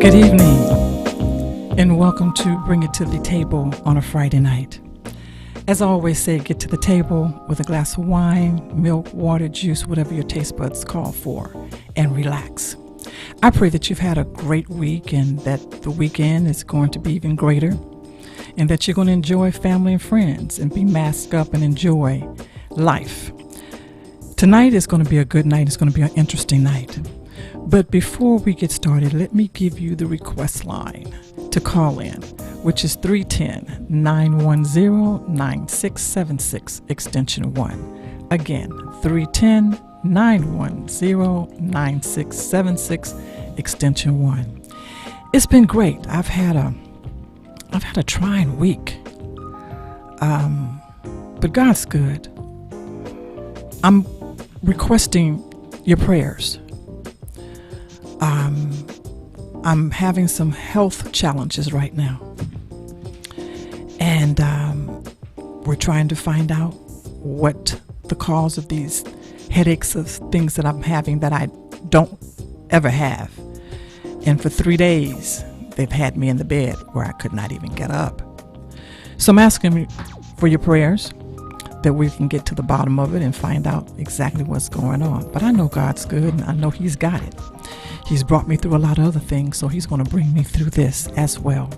Good evening, and welcome to Bring It to the Table on a Friday night. As I always say, get to the table with a glass of wine, milk, water, juice, whatever your taste buds call for, and relax. I pray that you've had a great week and that the weekend is going to be even greater, and that you're going to enjoy family and friends and be masked up and enjoy life. Tonight is going to be a good night. It's going to be an interesting night. But before we get started, let me give you the request line to call in, which is 310-910-9676, extension 1. Again, 310-910-9676, extension 1. It's been great. I've had a trying week. But God's good. I'm requesting your prayers. I'm having some health challenges right now, and we're trying to find out what the cause of these headaches of things that I'm having that I don't ever have. And for 3 days, they've had me in the bed where I could not even get up. So I'm asking for your prayers that we can get to the bottom of it and find out exactly what's going on. But I know God's good, and I know He's got it. He's brought me through a lot of other things, so He's going to bring me through this as well.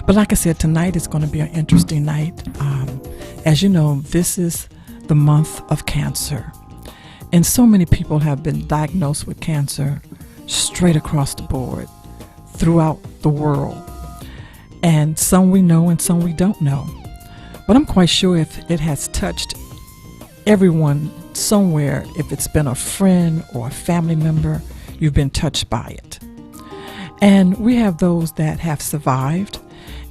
But like I said, tonight is going to be an interesting night. As you know, this is the month of cancer. And so many people have been diagnosed with cancer straight across the board throughout the world. And some we know and some we don't know. But I'm quite sure if it has touched everyone somewhere, if it's been a friend or a family member, you've been touched by it. And we have those that have survived,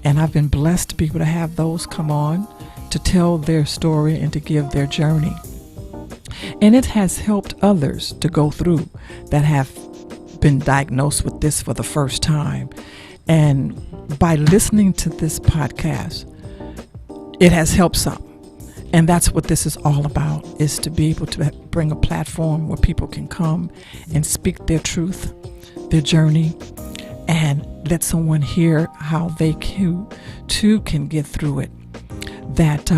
and I've been blessed to be able to have those come on to tell their story and to give their journey. And it has helped others to go through that have been diagnosed with this for the first time. And by listening to this podcast, it has helped some. And that's what this is all about, is to be able to bring a platform where people can come and speak their truth, their journey, and let someone hear how they too can get through it. That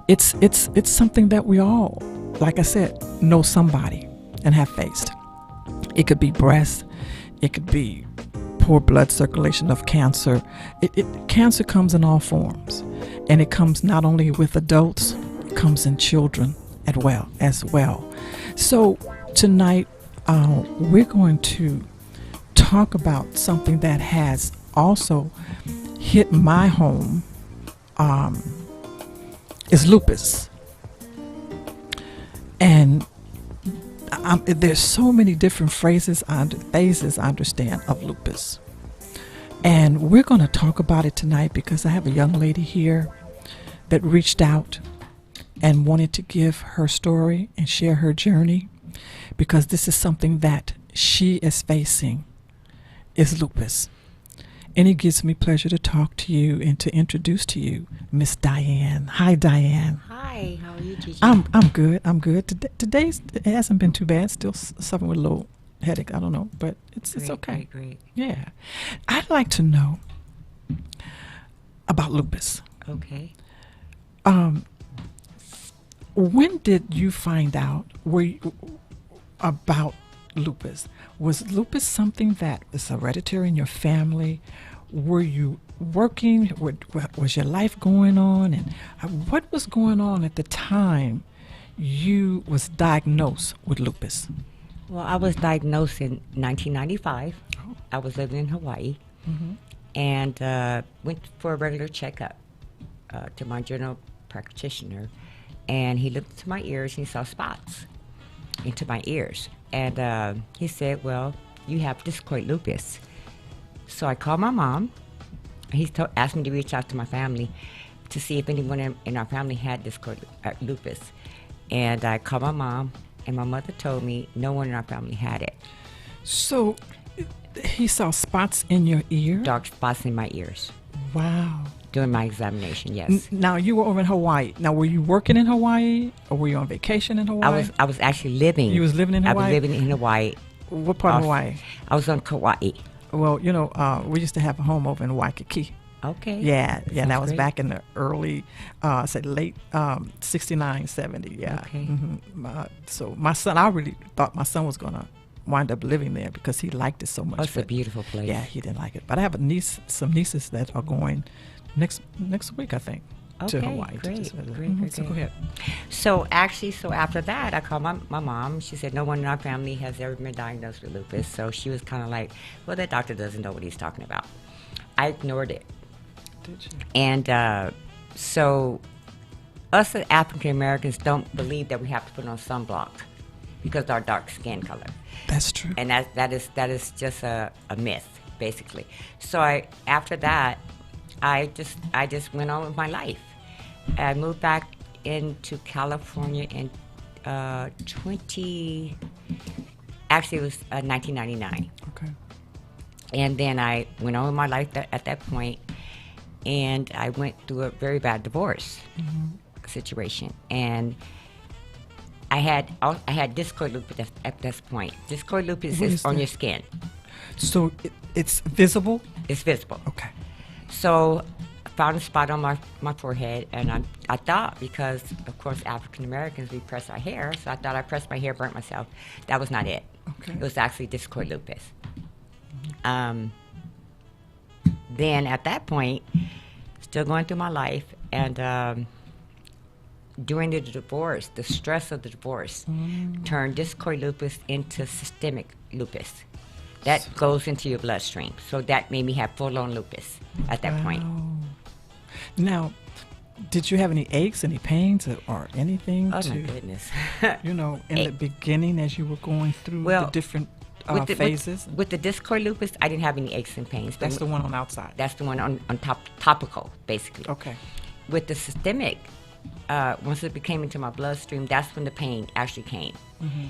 it's something that we all, like I said, know somebody and have faced. It could be breast, it could be poor blood circulation of cancer. Cancer comes in all forms. And it comes not only with adults, it comes in children as well. So tonight, we're going to talk about something that has also hit my home, is lupus. And there's so many different phases I understand of lupus. And we're going to talk about it tonight because I have a young lady here that reached out and wanted to give her story and share her journey, because this is something that she is facing, is lupus. And it gives me pleasure to talk to you and to introduce to you Miss Diane. Hi, Diane. Hi, how are you, Gigi? I'm good. Today's it hasn't been too bad. Still suffering with a little headache. I don't know, but it's okay. Great. Yeah. I'd like to know about lupus. Okay. When did you find out about lupus? Was lupus something that was hereditary in your family? Were you working? Was your life going on? And what was going on at the time you was diagnosed with lupus? Well, I was diagnosed in 1995. Oh. I was living in Hawaii, and went for a regular checkup to my general practitioner, and he looked into my ears and he saw spots into my ears, and he said, "Well, you have discoid lupus." So I called my mom. He asked me to reach out to my family to see if anyone in our family had discoid lupus, and I called my mom. And my mother told me no one in our family had it. So he saw spots in your ear? Dark spots in my ears. Wow. During my examination, yes. Now, you were over in Hawaii. Now, were you working in Hawaii or were you on vacation in Hawaii? I was actually living. You was living in Hawaii? I was living in Hawaii What part of Off- Hawaii? I was on Kauai. Well, we used to have a home over in Waikiki. Okay. Yeah, Sounds that was great. back in the early, say late 69, 70. Yeah. Okay. So my son, I really thought my son was gonna wind up living there because he liked it so much. Oh, it's a but beautiful place. yeah, he didn't like it. But I have some nieces that are going next week, I think, to Okay, Hawaii. great, To just visit. great, great, So go great. ahead. So actually, after that, I called my mom. She said no one in our family has ever been diagnosed with lupus. So she was kind of like, well, that doctor doesn't know what he's talking about. I ignored it. Did you? And so us as African Americans don't believe that we have to put on sunblock because of our dark skin color. That's true. And that is just a myth, basically. So after that, I just went on with my life. I moved back into California in 1999. Okay. And then I went on with my life at that point, and I went through a very bad divorce situation. And I had discoid lupus at this point. Discoid lupus What is is on that? your skin. So it's visible. It's visible. Okay. So I found a spot on my forehead, and I thought, because of course African Americans, we press our hair, so I thought I pressed my hair, burnt myself. That was not it. Okay. It was actually discoid lupus. Then at that point, still going through my life, and during the divorce, the stress of the divorce turned discoid lupus into systemic lupus. That goes into your bloodstream. So that made me have full-on lupus at that point. Wow. Now, did you have any aches, any pains, or anything? Oh, to, my goodness. in the beginning as you were going through Well, the different With phases? the discoid lupus, I didn't have any aches and pains. That's the one on the outside. That's the one on topical, basically. Okay. With the systemic, once it became into my bloodstream, that's when the pain actually came.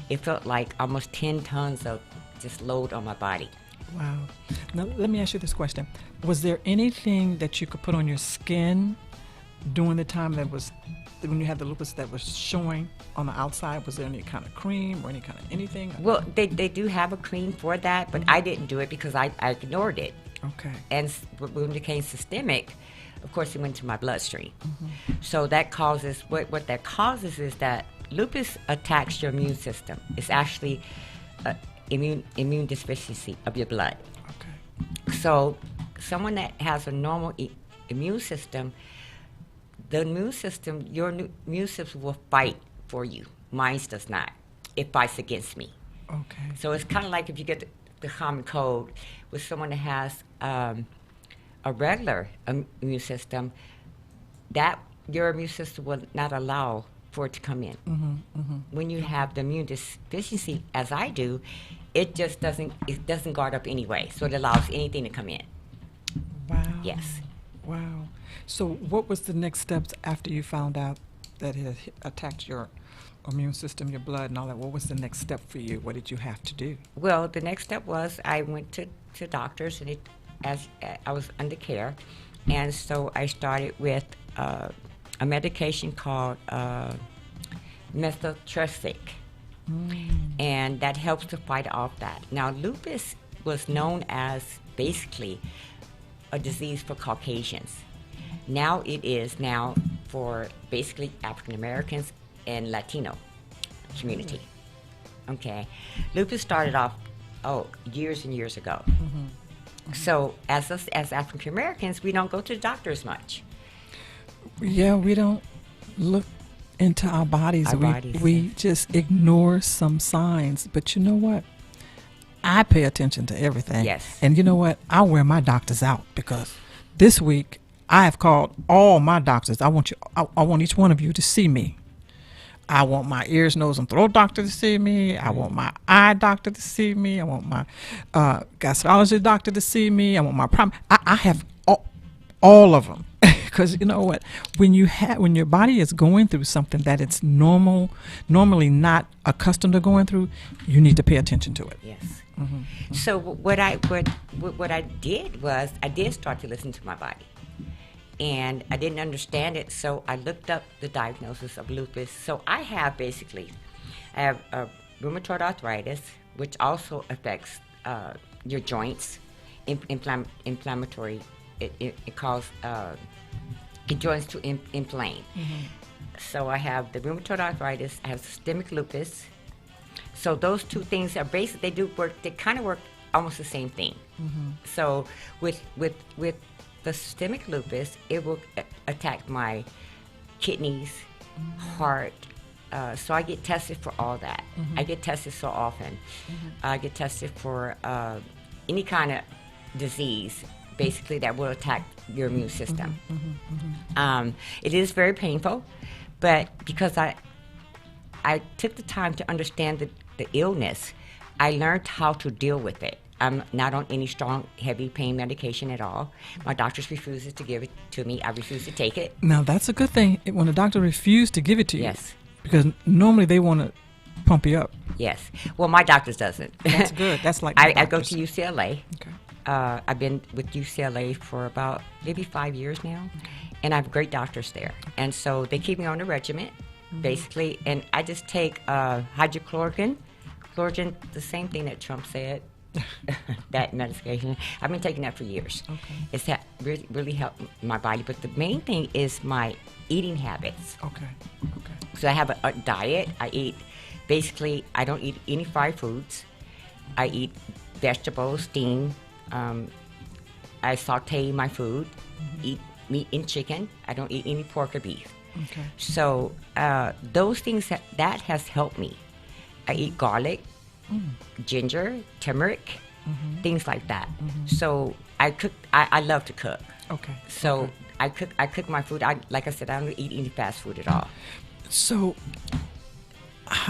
It felt like almost 10 tons of just load on my body. Wow. Now, let me ask you this question. Was there anything that you could put on your skin during the time when you had the lupus that was showing on the outside? Was there any kind of cream or any kind of anything? Well, they do have a cream for that, but I didn't do it because I ignored it. Okay. And when it became systemic, of course, it went to my bloodstream. So that causes, what that causes is that lupus attacks your immune system. It's actually immune deficiency of your blood. Okay. So someone that has a normal immune system, your immune system will fight for you. Mine does not. It fights against me. Okay. So it's kind of like if you get the common cold with someone that has a regular immune system, that your immune system will not allow for it to come in. When you have the immune deficiency, as I do, it just doesn't guard up anyway, so it allows anything to come in. Wow. Yes. Wow. So what was the next steps after you found out that it had attacked your immune system, your blood and all that? What was the next step for you? What did you have to do? Well, the next step was I went to doctors, and as I was under care, and so I started with a medication called methotrexate, and that helps to fight off that. Now, lupus was known as basically a disease for Caucasians. Now it is for basically African Americans and Latino community. Okay, lupus started off years and years ago. So as us as African Americans, we don't go to the doctor as much. Yeah, we don't look into our bodies. We just ignore some signs. But you know what? I pay attention to everything. Yes. And you know what? I wear my doctors out because this week I have called all my doctors. I want each one of you to see me. I want my ears, nose, and throat doctor to see me. I want my eye doctor to see me. I want my gynecology doctor to see me. I want my I have all of them. Because you know what, when your body is going through something that it's normally not accustomed to going through, you need to pay attention to it. Yes. So what I did was I did start to listen to my body, and I didn't understand it. So I looked up the diagnosis of lupus. So I have rheumatoid arthritis, which also affects your joints, inflammatory. It causes your joints to inflame. So I have the rheumatoid arthritis, I have systemic lupus. So those two things are basically, they kind of work almost the same thing. So with the systemic lupus, it will attack my kidneys, heart. So I get tested for all that. I get tested so often. I get tested for any kind of disease, basically, that will attack your immune system. It is very painful, but because I took the time to understand the illness, I learned how to deal with it. I'm not on any strong, heavy pain medication at all. My doctors refuses to give it to me. I refuse to take it. Now, that's a good thing when a doctor refuses to give it to you. Yes. Because normally they want to pump you up. Yes. Well, my doctors doesn't. That's good. That's like I go to UCLA. Okay. I've been with UCLA for about maybe 5 years now, and I have great doctors there. And so they keep me on a regimen, basically, and I just take hydrochloroquine, the same thing that Trump said, that medication. I've been taking that for years. Okay. It's really helped my body, but the main thing is my eating habits. Okay. So I have a diet. Basically, I don't eat any fried foods. I eat vegetables, steamed. I saute my food, eat meat and chicken. I don't eat any pork or beef. Okay. So those things, that has helped me. I eat garlic, ginger, turmeric, things like that. So I cook. I love to cook. Okay. So I cook my food. Like I said, I don't eat any fast food at all. So,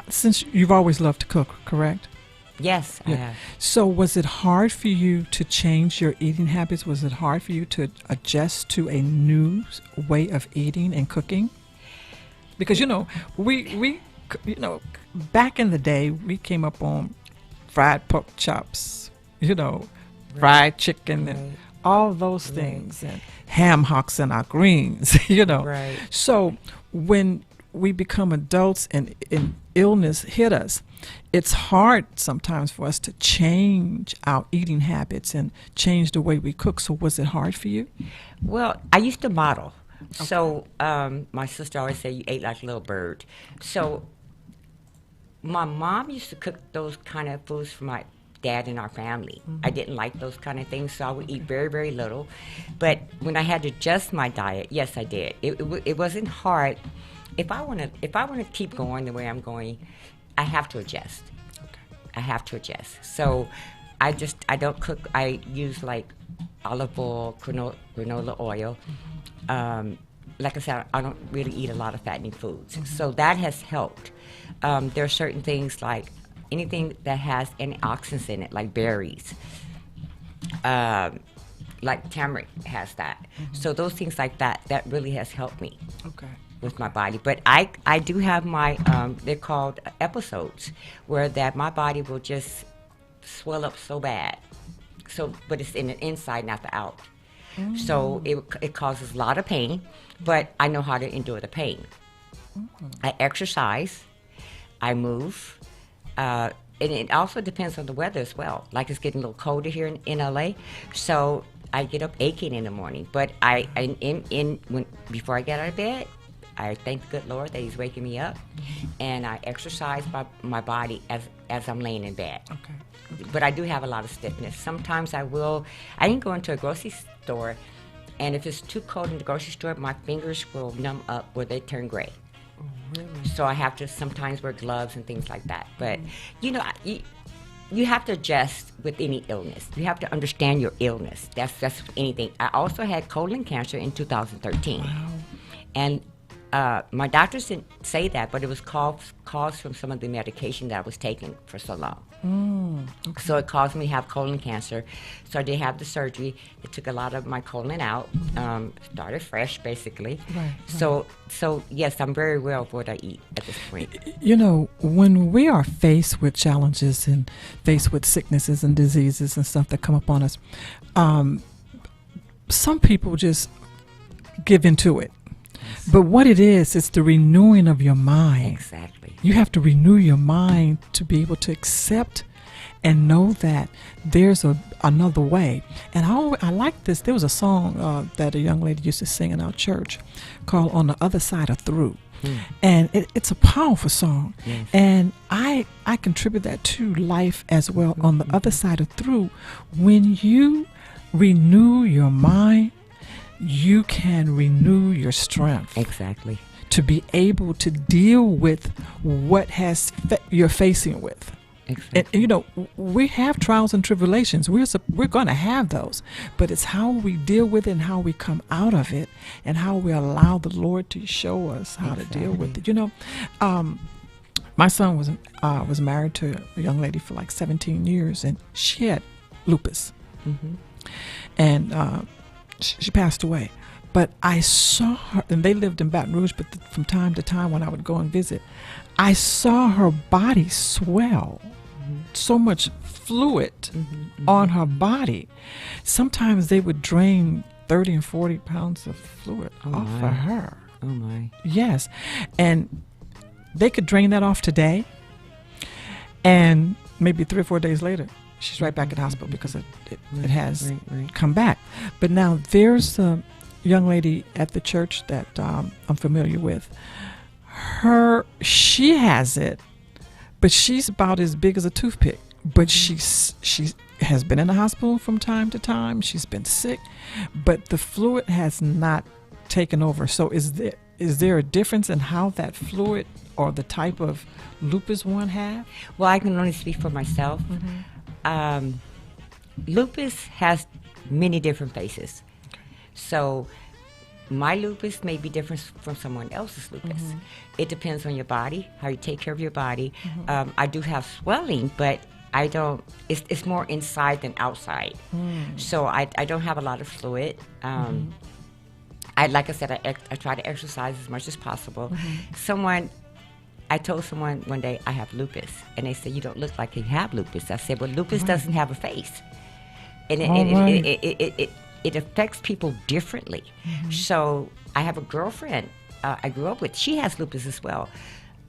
since you've always loved to cook, correct? Yes, I have. So, was it hard for you to change your eating habits? Was it hard for you to adjust to a new way of eating and cooking? Because we back in the day, we came up on fried pork chops, fried chicken and all those things, and ham hocks and our greens, Right. So when we become adults and illness hit us, it's hard sometimes for us to change our eating habits and change the way we cook. So was it hard for you? Well, I used to model. Okay. So my sister always said, you ate like a little bird. So my mom used to cook those kind of foods for my dad and our family. I didn't like those kind of things, so I would eat very, very little. But when I had to adjust my diet, yes, I did. It wasn't hard. If I want to keep going the way I'm going, I have to adjust. Okay. I have to adjust. So I don't cook. I use like olive oil, granola oil. Like I said, I don't really eat a lot of fattening foods. So that has helped. There are certain things like anything that has antioxidants in it, like berries. Like turmeric has that. So those things like that really has helped me. Okay. With my body. But I do have my, they're called episodes, where that my body will just swell up so bad. So, but it's in the inside, not the out. So it causes a lot of pain, but I know how to endure the pain. I exercise, I move, and it also depends on the weather as well. Like it's getting a little colder here in LA, so I get up aching in the morning. But before I get out of bed, I thank the good Lord that He's waking me up, and I exercise my body as I'm laying in bed. Okay. But I do have a lot of stiffness. Sometimes I can go into a grocery store, and if it's too cold in the grocery store, my fingers will numb up where they turn gray. Oh, really? So I have to sometimes wear gloves and things like that. But, you have to adjust with any illness. You have to understand your illness. That's anything. I also had colon cancer in 2013. Wow. And my doctors didn't say that, but it was caused from some of the medication that I was taking for so long. Okay. So it caused me to have colon cancer. So I did have the surgery. It took a lot of my colon out, started fresh, basically. Right. So yes, I'm very aware of what I eat at this point. When we are faced with challenges and faced with sicknesses and diseases and stuff that come upon us, some people just give into it. But what it is, it's the renewing of your mind. Exactly. You have to renew your mind to be able to accept and know that there's another way. And I like this. There was a song that a young lady used to sing in our church called "On the Other Side of Through." And it's a powerful song. Yes. And I contribute that to life as well. On the other side of through, when you renew your mind, you can renew your strength Exactly. to be able to deal with what you're facing with. Exactly. And, you know, we have trials and tribulations. We're going to have those, but it's how we deal with it and how we come out of it, and how we allow the Lord to show us how to deal with it. You know, my son was married to a young lady for like 17 years, and she had lupus, and she passed away. But I saw her, and they lived in Baton Rouge. But from time to time, when I would go and visit, I saw her body swell. So much fluid on her body. Sometimes they would drain 30 and 40 pounds of fluid off my. of her. Oh my. Yes. And they could drain that off today, and maybe 3 or 4 days later, she's right back at the hospital because it has Right. come back. But now there's a young lady at the church that I'm familiar with. She has it, but she's about as big as a toothpick. But she has been in the hospital from time to time. She's been sick, but the fluid has not taken over. So is there a difference in how that fluid or the type of lupus one have? Well, I can only speak for myself. Lupus has many different faces. So my lupus may be different from someone else's lupus. It depends on your body, how you take care of your body. I do have swelling, but I don't, it's more inside than outside. So I don't have a lot of fluid. Like I said, I try to exercise as much as possible. I told someone one day I have lupus, and they said, "You don't look like you have lupus." I said, "Well, lupus doesn't have a face, and it affects people differently." So I have a girlfriend I grew up with. She has lupus as well,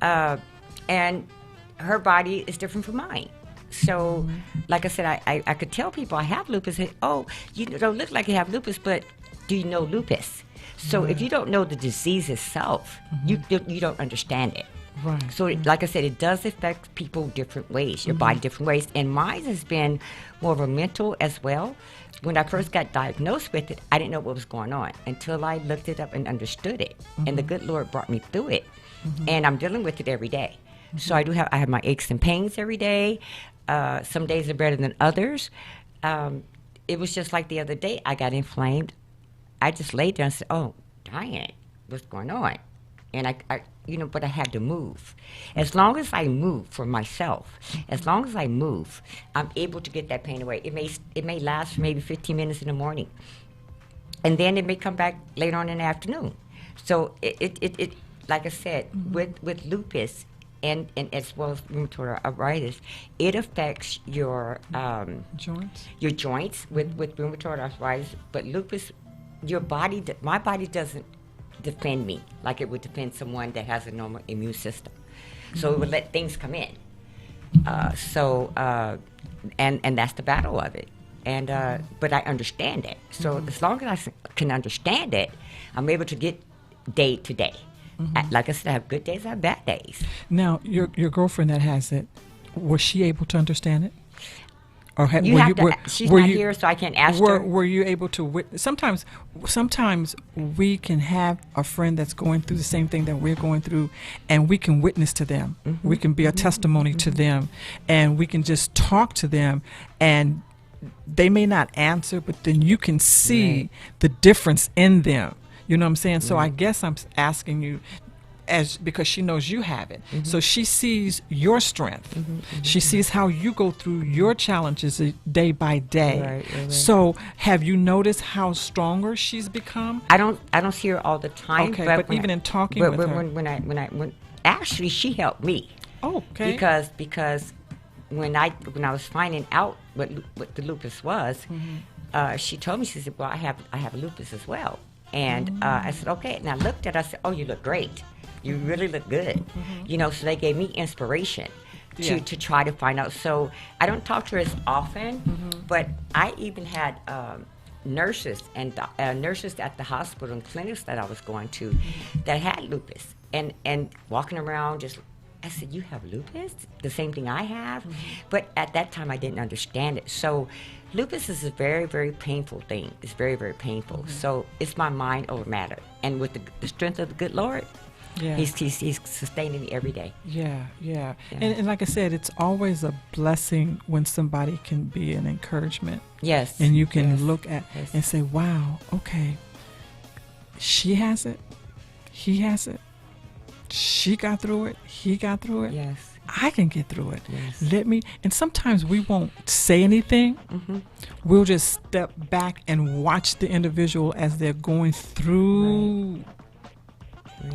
and her body is different from mine. So, like I said, I could tell people I have lupus. Say, "Oh, you don't look like you have lupus, but do you know lupus?" So if you don't know the disease itself, you don't understand it. Right. So, like I said, it does affect people different ways, your body different ways. And mine has been more of a mental as well. When I first got diagnosed with it, I didn't know what was going on until I looked it up and understood it. And the good Lord brought me through it. And I'm dealing with it every day. So I have my aches and pains every day. Some days are better than others. It was just like the other day, I got inflamed. I just laid there and said, "Oh, Diane, what's going on?" And but I had to move. As long as I move for myself, as long as I move, I'm able to get that pain away. It may last for maybe 15 minutes in the morning, and then it may come back later on in the afternoon. So it like I said, with lupus and as well as rheumatoid arthritis, it affects your joints with rheumatoid arthritis. But lupus, my body doesn't defend me like it would defend someone that has a normal immune system. So it would let things come in. And that's the battle of it. And but I understand it. So as long as I can understand it, I'm able to get day to day. Like I said, I have good days, I have bad days. Now, your girlfriend that has it, was she able to understand it? Or she's not here, so I can't ask her. Were you able to sometimes we can have a friend that's going through the same thing that we're going through, and we can witness to them. We can be a testimony to them, and we can just talk to them, and they may not answer, but then you can see the difference in them. You know what I'm saying? So I guess I'm asking you, because she knows you have it. So she sees your strength. She sees how you go through your challenges day by day. Right. So have you noticed how stronger she's become? I don't see her all the time. Okay, but even in talking with her. When actually she helped me. Oh, okay. Because when I was finding out what the lupus was, she told me, she said, "Well, I have lupus as well." And I said, "Okay." And I looked at her, I said, "Oh, you look great. You really look good." So they gave me inspiration Yeah. to try to find out. So I don't talk to her as often, but I even had nurses and nurses at the hospital and clinics that I was going to that had lupus, and walking around just. I said, "You have lupus? The same thing I have?" But at that time, I didn't understand it. So, lupus is a very, very painful thing. It's very, very painful. So, it's my mind over matter. And with the strength of the good Lord, Yeah. he's sustaining me every day. Yeah, yeah. Yeah. And like I said, it's always a blessing when somebody can be an encouragement. Yes. And you can Yes. look at Yes. and say, wow, okay, she has it, he has it, she got through it, he got through it. Yes. I can get through it. Yes. Let me, and sometimes we won't say anything. We'll just step back and watch the individual as they're going through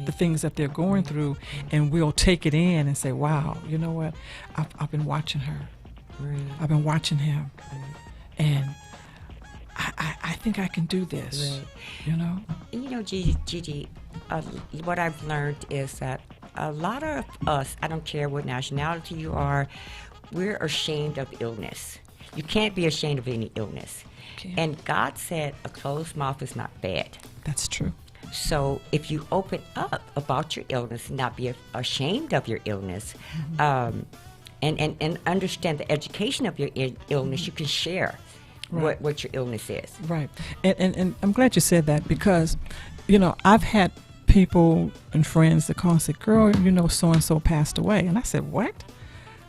the things that they're going through, and we'll take it in and say, wow, you know what? I've been watching her. Right. I've been watching him. And I think I can do this. Right. You know? And you know, Gigi, what I've learned is that a lot of us, I don't care what nationality you are, we're ashamed of illness. You can't be ashamed of any illness. Okay. And God said a closed mouth is not fed. That's true. So if you open up about your illness and not be ashamed of your illness, and understand the education of your illness, you can share Right. what your illness is. Right. And I'm glad you said that because, you know, I've had people and friends that call and say, girl, you know, so-and-so passed away. And I said, what?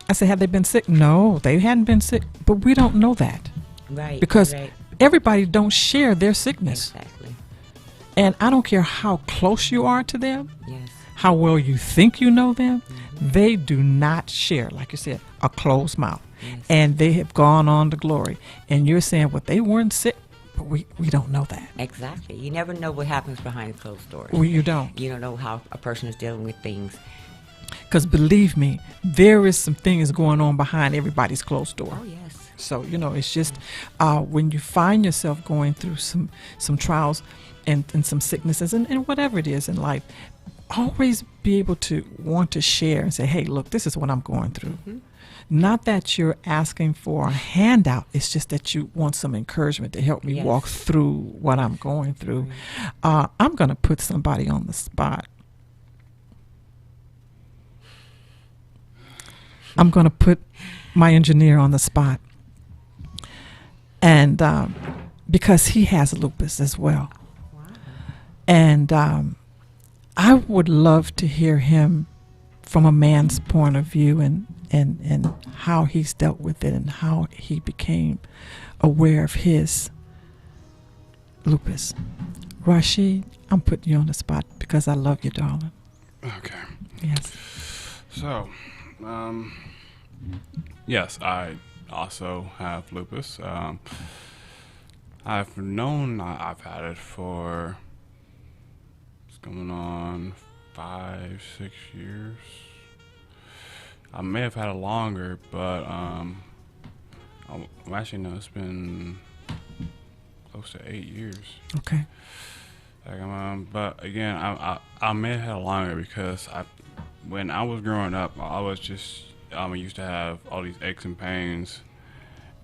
I said, have they been sick? No, they hadn't been sick. But we don't know that Right. because right. everybody don't share their sickness. Exactly. And I don't care how close you are to them, Yes. how well you think you know them, they do not share, like you said, a closed mouth. Yes. And they have gone on to glory. And you're saying, well, they weren't sick, but we don't know that. Exactly. You never know what happens behind closed doors. You don't. You don't know how a person is dealing with things. Because believe me, there is some things going on behind everybody's closed door. Oh, yes. So, you know, it's just when you find yourself going through some trials and some sicknesses and whatever it is in life, always be able to want to share and say, hey, look, this is what I'm going through. Not that you're asking for a handout. It's just that you want some encouragement to help me Yes. walk through what I'm going through. I'm going to put somebody on the spot. I'm going to put my engineer on the spot. And because he has lupus as well. And I would love to hear him from a man's point of view and how he's dealt with it and how he became aware of his lupus. Rashid, I'm putting you on the spot because I love you, darling. Okay. Yes. So, yes, I also have lupus. I've known I've had it for, it's going on 5-6 years. I may have had it longer, but actually no, it's been close to 8 years. Okay. Like, but again, I may have had it longer because when I was growing up, I was just I used to have all these aches and pains,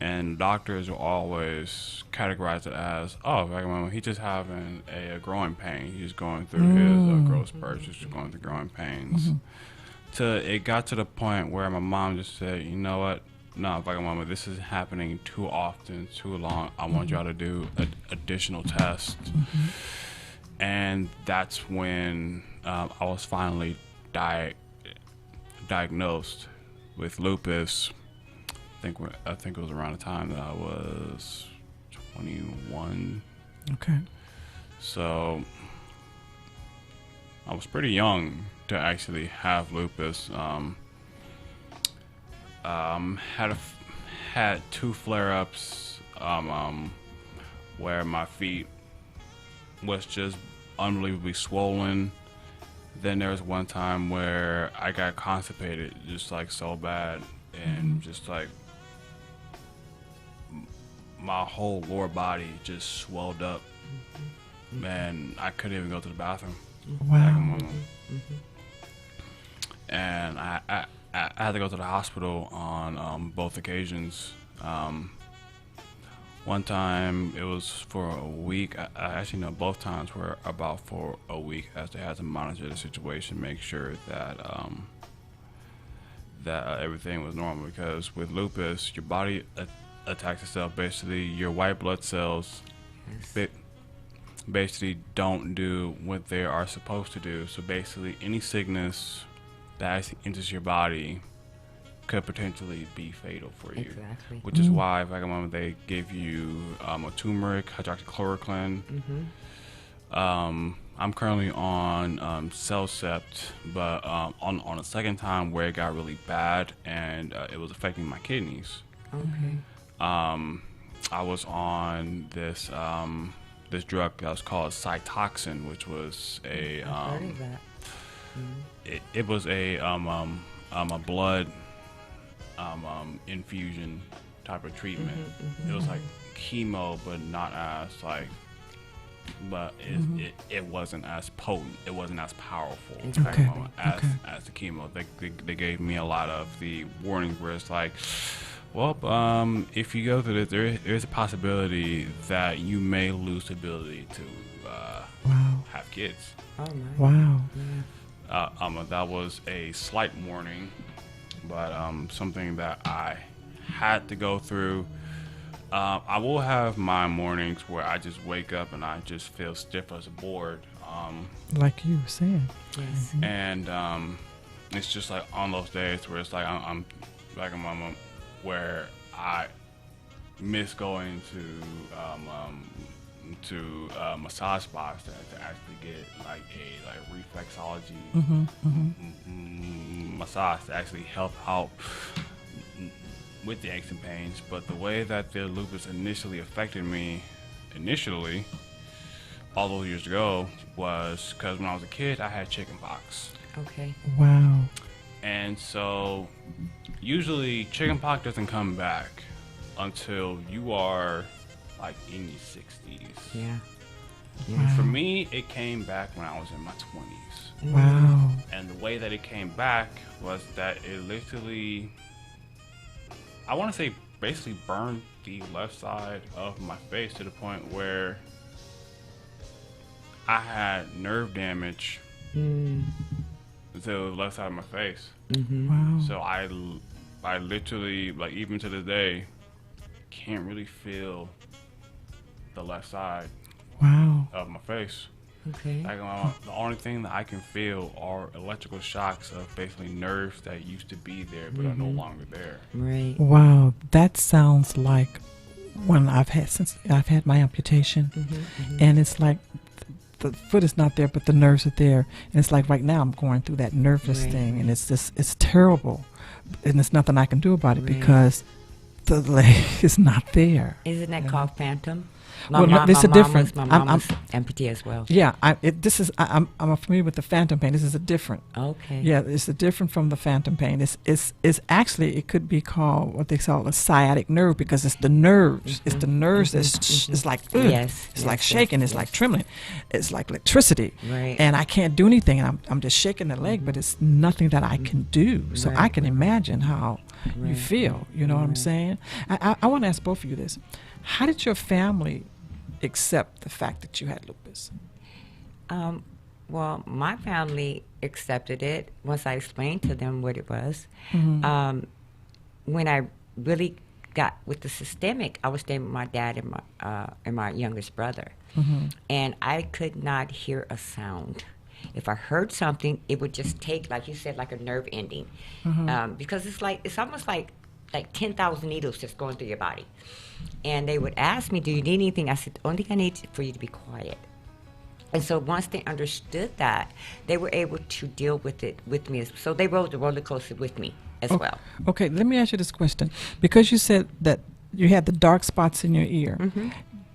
and doctors will always categorize it as, oh, like, he's just having a growing pain. He's going through his growth spurts, just going through growing pains. It got to the point where my mom just said, you know what? No, like, Mama, this is happening too often, too long. I want y'all to do additional tests. And that's when I was finally diagnosed with lupus. I think it was around the time that I was 21. Okay. So I was pretty young to actually have lupus. Had 2 flare-ups where my feet was just unbelievably swollen. Then there was one time where I got constipated just like so bad, and just like my whole lower body just swelled up, and I couldn't even go to the bathroom. Wow. And I had to go to the hospital on both occasions. One time it was for a week. I actually know both times were about for a week, as they had to monitor the situation, make sure that everything was normal. Because with lupus, your body attacks itself. Basically, your white blood cells Yes. basically don't do what they are supposed to do. So basically, any sickness that actually enters your body could potentially be fatal for you. Exactly. Which is why, back at the moment, they gave you a turmeric, hydroxychloroquine. I'm currently on Cellcept, but on a second time where it got really bad and it was affecting my kidneys. Okay. I was on this this drug that was called Cytoxin, which was a I've heard of that. it was a blood infusion type of treatment. It was like chemo, but not as like, but it wasn't as potent. It wasn't as powerful Okay. as the chemo. They gave me a lot of the warnings where it's like, well, if you go through this, there is a possibility that you may lose the ability to Wow. have kids. Oh my. Wow. That was a slight warning, but something that I had to go through. I will have my mornings where I just wake up and I just feel stiff as a board. Like you were saying. Yes. And it's just like on those days where it's like I'm like a mama, where I miss going to massage spots to actually get like a reflexology massage to actually help out with the aches and pains. But the way that the lupus initially affected me all those years ago was because when I was a kid I had chickenpox. Okay. Wow. And so usually chickenpox doesn't come back until you are like in your 60s. Yeah. For me, it came back when I was in my 20s. Wow. And the way that it came back was that it literally, I want to say, basically burned the left side of my face to the point where I had nerve damage to the left side of my face. Wow. So I literally, like, even to this day, can't really feel the left side Wow. of my face. Okay. Like, the only thing that I can feel are electrical shocks of basically nerves that used to be there but are no longer there. Right. Wow. That sounds like when since I've had my amputation, and it's like the foot is not there, but the nerves are there. And it's like right now I'm going through that nervous Right. thing, and it's terrible. And there's nothing I can do about it Right. because the leg is not there. Isn't that called phantom? Well, no, it's a different- My I'm- mom was amputee as well. Yeah, I'm familiar with the phantom pain. This is a different. Okay. Yeah, it's a different from the phantom pain. It's actually, it could be called what they call a sciatic nerve because it's the nerves. It's the nerves that's it's like ugh. Yes, It's yes, like yes, shaking. It's yes. like trembling. It's like electricity. Right. And I can't do anything. And I'm just shaking the leg, but it's nothing that I can do. So I Right. can imagine how you Right. feel. You know what I'm Right. saying? I want to ask both of you this: how did your family accept the fact that you had lupus? Well, my family accepted it once I explained to them what it was. When I really got with the systemic, I was staying with my dad and my youngest brother, and I could not hear a sound. If I heard something, it would just take, like you said, like a nerve ending, because it's almost like 10,000 needles just going through your body. And they would ask me, "Do you need anything?" I said, "The only thing I need for you to be quiet." And so once they understood that, they were able to deal with it with me. So they rode the roller coaster with me as well. Okay, let me ask you this question. Because you said that you had the dark spots in your ear,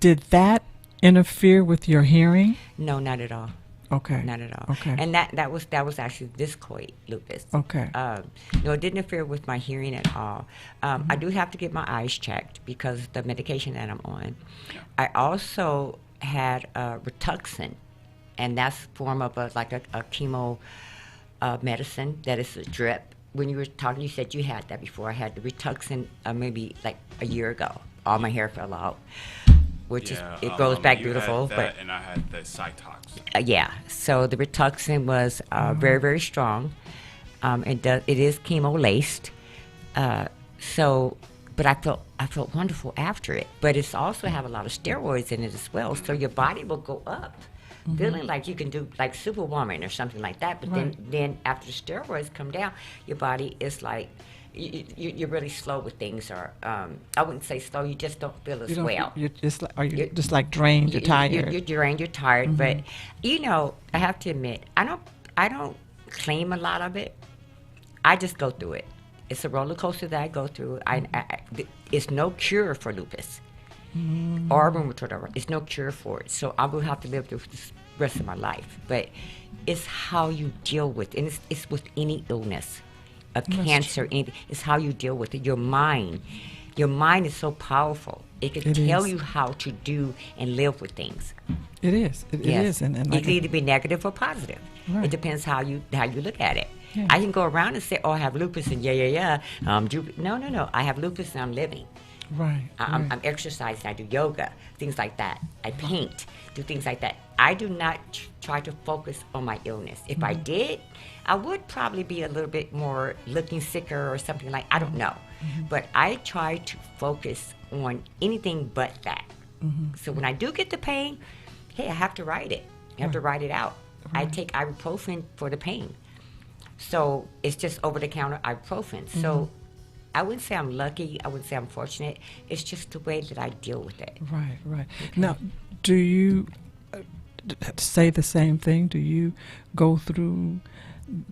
did that interfere with your hearing? No, not at all. Okay. Not at all. Okay. And that was actually viscoid lupus. Okay. No, it didn't interfere with my hearing at all. I do have to get my eyes checked because of the medication that I'm on. I also had Rituxan, and that's a form of like a chemo medicine that is a drip. when you were talking, you said you had that before. I had the Rituxan maybe like a year ago. All my hair fell out, which is it grows back you beautiful. Had that, and I had the Cytox. Yeah, so the Rituxan was very, very strong. It is chemo laced. But I felt wonderful after it. But it's also have a lot of steroids in it as well, so your body will go up, feeling like you can do like Superwoman or something like that. But then after the steroids come down, your body is like you're really slow with things, or I wouldn't say slow. You just don't feel as well. You're just like, are you just like drained? You're tired. You're drained. You're tired. But I have to admit, I don't claim a lot of it. I just go through it. It's a roller coaster that I go through. It's no cure for lupus or rheumatoid arthritis. It's no cure for it. So I will have to live through the rest of my life. But it's how you deal with it. And it's with any illness, a cancer, anything. It's how you deal with it. Your mind is so powerful. It can tell you how to do and live with things. It is. It is. And it can either be negative or positive. Right. It depends how you look at it. Yeah. I can go around and say, "Oh, I have lupus," and no. I have lupus and I'm living. Right. I'm exercising. I do yoga, things like that. I paint, do things like that. I do not try to focus on my illness. If I did, I would probably be a little bit more looking sicker or something like. I don't know, but I try to focus on anything but that. So when I do get the pain, hey, I have to write it. I have to write it out. I take ibuprofen for the pain. So it's just over-the-counter ibuprofen. So I wouldn't say I'm lucky. I wouldn't say I'm fortunate. It's just the way that I deal with it. Right. Okay. Now, do you say the same thing? Do you go through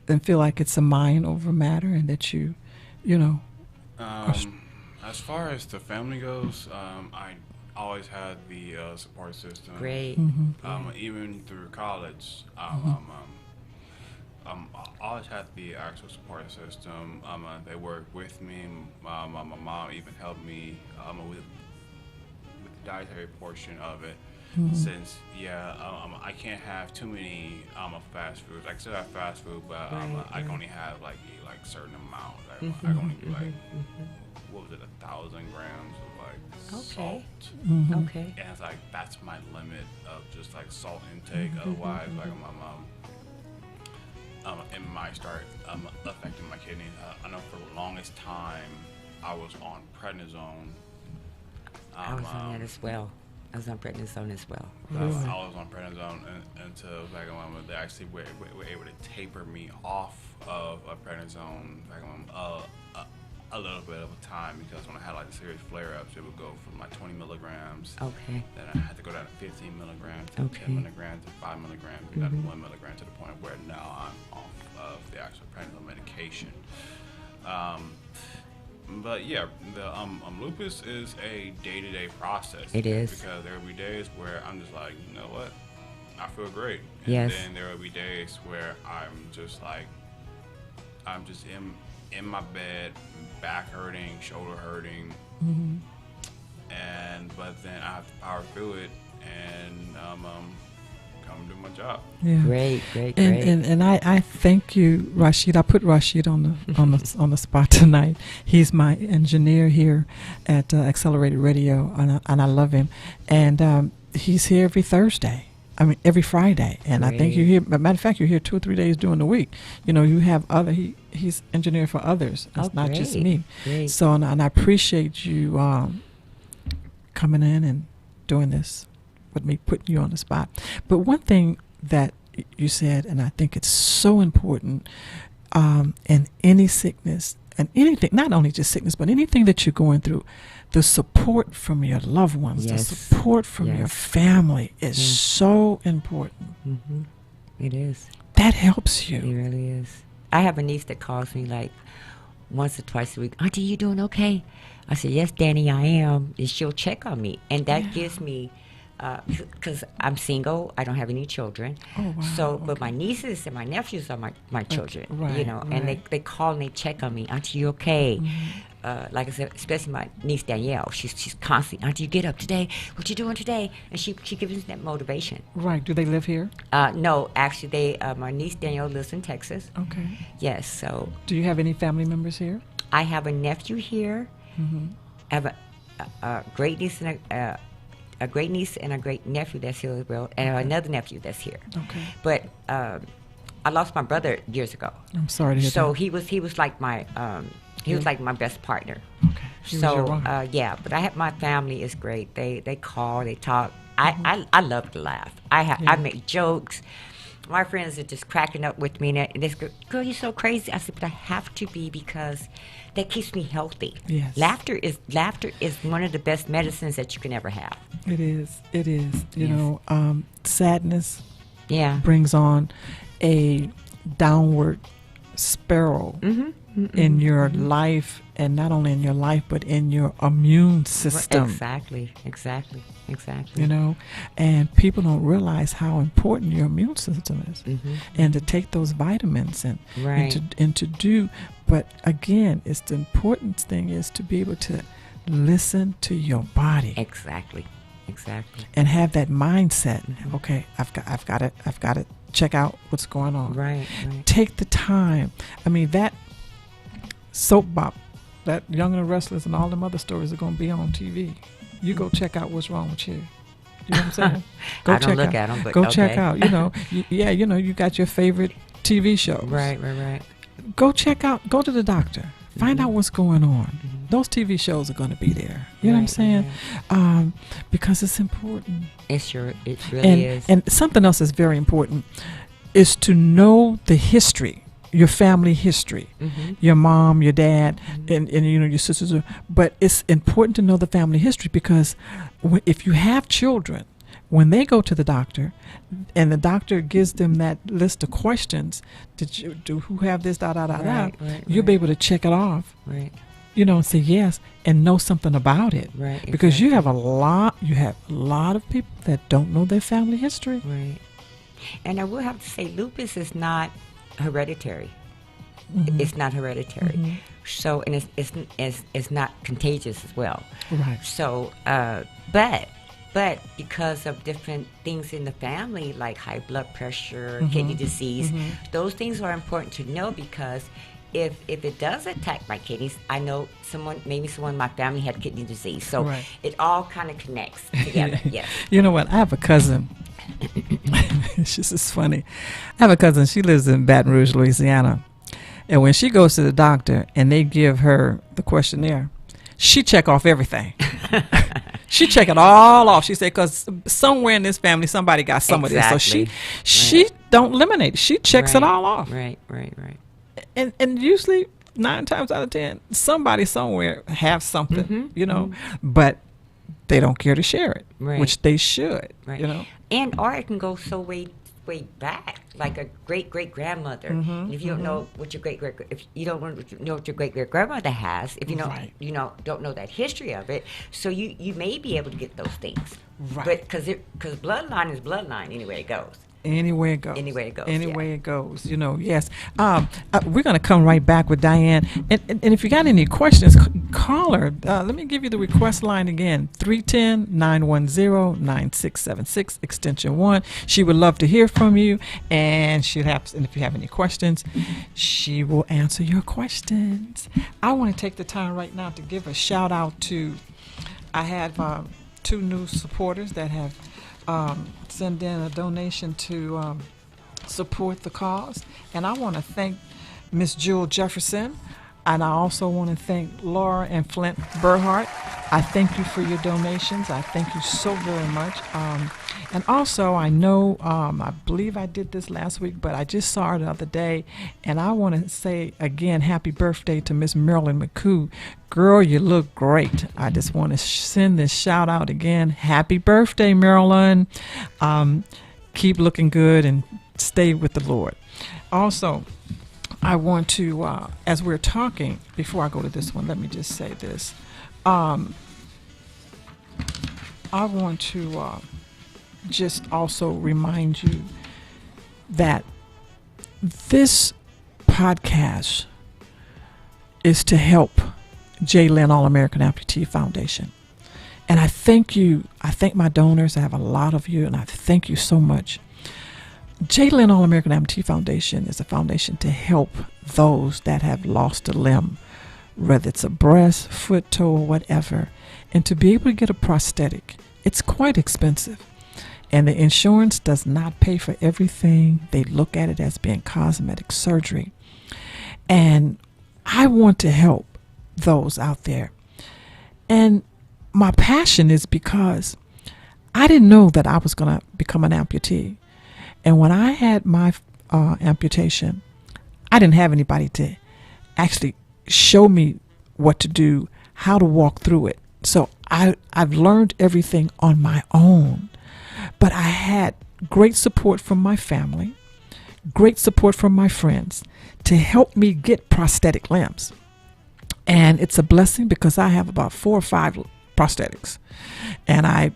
and feel like it's a mind over matter, and that you know? As far as the family goes, I always had the support system. Great. Even through college, I always had the actual support system. They worked with me. My mom even helped me with the dietary portion of it. Since I can't have too many fast foods. I still have fast food, but I can only have like certain amount. I can only do like what was it, 1,000 grams of like salt. Okay. And it's like that's my limit of just like salt intake. Otherwise, like it might start affecting my kidney. I know for the longest time I was on prednisone. I was on that as well. I was on prednisone as well. I was on prednisone until like they actually were able to taper me off of a prednisone a little bit of a time, because when I had like serious flare-ups, it would go from like 20 milligrams. Okay. Then I had to go down to 15 milligrams, to 10 milligrams, to 5 milligrams, and down to 1 milligram, to the point where now I'm off of the actual prednisone medication. But yeah, the lupus is a day-to-day process. It is. Because there will be days where I'm just like, you know what, I feel great. Yes. And then there will be days where I'm just in my bed, back hurting, shoulder hurting, but then I have to power through it and come do my job. Yeah. Great. And I thank you, Rashid. I put Rashid on the spot tonight. He's my engineer here at Accelerated Radio, and I love him. And he's here every Thursday. I mean, every Friday. And I think you're here. Matter of fact, you're here 2 or 3 days during the week. You know, you have he's engineer for others. It's not just me. Great. So, and I appreciate you coming in and doing this with me, putting you on the spot. But one thing that you said, and I think it's so important in any sickness and anything, not only just sickness, but anything that you're going through, the support from your loved ones, the support from your family is so important. It is. That helps you. It really is. I have a niece that calls me like once or twice a week. Auntie, you doing okay? I said, yes, Danny, I am. And she'll check on me. And that gives me, because I'm single, I don't have any children. Oh, wow. So, but my nieces and my nephews are my children, Right, you know, and they call and they check on me. Auntie, you okay? like I said, especially my niece Danielle. She's constantly, Auntie, you get up today. What you doing today? And she gives us that motivation. Right. Do they live here? No, actually, my niece Danielle lives in Texas. Okay. Yes. So Do you have any family members here? I have a nephew here. Mm-hmm. I have a great niece and a great niece and a great nephew that's here as well, and another nephew that's here. Okay. But I lost my brother years ago. I'm sorry to hear So that. he was like my was like my best partner. Okay. He was your So rock. yeah, but I have my family is great. They call, they talk. I love to laugh. I make jokes. My friends are just cracking up with me, and they go, "Girl, you're so crazy." I said, "But I have to be because that keeps me healthy." Yes. Laughter is one of the best medicines that you can ever have. It is. It is. You Yes. know, sadness Yeah. brings on a downward spiral in your life, and not only in your life, but in your immune system. Exactly. You know, and people don't realize how important your immune system is, and to take those vitamins and Right. to do. But again, it's the important thing is to be able to listen to your body Exactly. and have that mindset. Okay, I've got to check out what's going on. Right. Take the time. I mean, that soap bop, that Young and the Restless, and all them other stories are going to be on TV. You go check out what's wrong with you. You know what I'm saying? Go I don't check look out. at 'em, but go check okay. out. You know, you know, you got your favorite TV shows. Right. Go check out. Go to the doctor. Find out what's going on. Those TV shows are going to be there. You know what I'm saying? Because it's important. It really is. And something else is very important is to know the history, your family history, your mom, your dad, and you know your sisters. But it's important to know the family history because if you have children, when they go to the doctor, and the doctor gives them that list of questions, who have this, Right, you'll be able to check it off. Right. You know, and say yes and know something about it. Right. Because you have a lot of people that don't know their family history. Right. And I will have to say, lupus is not hereditary. It's not hereditary. So, and it's not contagious as well. Right. So, but because of different things in the family, like high blood pressure, kidney disease, those things are important to know because if it does attack my kidneys, I know someone in my family had kidney disease. So Right. it all kind of connects together. Yes. You know what? I have a cousin. It's just as funny. I have a cousin. She lives in Baton Rouge, Louisiana. And when she goes to the doctor and they give her the questionnaire, she check off everything. She check it all off. She said, because somewhere in this family, somebody got some of this. So she don't eliminate it. She checks it all off. Right. And usually 9 times out of 10, somebody somewhere have something, you know, but they don't care to share it, Right. which they should, Right. you know. And or it can go so way back, like a great grandmother. And if you don't know what your if you don't know what your great grandmother has, if you know Right. don't know that history of it, so you may be able to get those things. Right. But because bloodline is bloodline anywhere it goes. Anywhere it goes. Anywhere it goes, Anywhere yeah. it goes. You know, yes. We're going to come right back with Diane. And if you got any questions, call her. Let me give you the request line again, 310-910-9676, extension 1. She would love to hear from you. And and if you have any questions, she will answer your questions. I want to take the time right now to give a shout out to, I have 2 new supporters that have send in a donation to support the cause. And I want to thank Miss Jewel Jefferson, and I also want to thank Laura and Flint Burhart. I thank you for your donations. I thank you so very much. And also, I know, I believe I did this last week, but I just saw her the other day, and I want to say again, happy birthday to Miss Marilyn McCoo. Girl, you look great. I just want to send this shout out again. Happy birthday, Marilyn. Keep looking good and stay with the Lord. Also, I want to, as we're talking, before I go to this one, let me just say this. I want to just also remind you that this podcast is to help J. Lynn All-American Amputee Foundation. And I thank you. I thank my donors. I have a lot of you, and I thank you so much. J. Lynn All-American Amputee Foundation is a foundation to help those that have lost a limb, whether it's a breast, foot, toe, or whatever, and to be able to get a prosthetic. It's quite expensive, and the insurance does not pay for everything. They look at it as being cosmetic surgery. And I want to help those out there. And my passion is because I didn't know that I was going to become an amputee. And when I had my amputation, I didn't have anybody to actually show me what to do, how to walk through it. So I've learned everything on my own. But I had great support from my family, great support from my friends to help me get prosthetic limbs. And it's a blessing because I have about 4 or 5 prosthetics. And I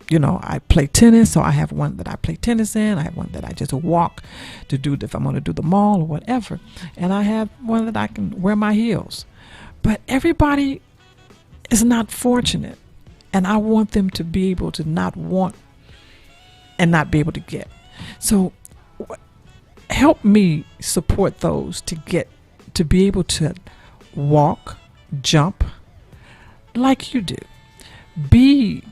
play tennis, so I have one that I play tennis in. I have one that I just walk to do if I'm going to do the mall or whatever. And I have one that I can wear my heels. But everybody is not fortunate. And I want them to be able to not want and not be able to get. So help me support those to be able to walk, jump like you do. Be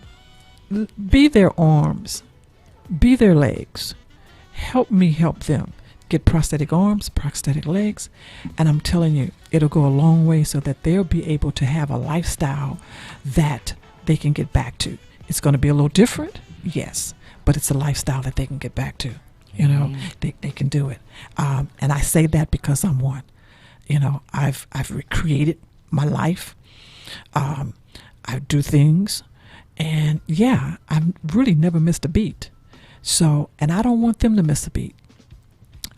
their arms, be their legs. Help me help them get prosthetic arms, prosthetic legs, and I'm telling you, it'll go a long way so that they'll be able to have a lifestyle that they can get back to. It's going to be a little different, yes, but it's a lifestyle that they can get back to. You know, they can do it. And I say that because I'm one. You know, I've recreated my life. I do things, and yeah, I've really never missed a beat. So, and I don't want them to miss a beat.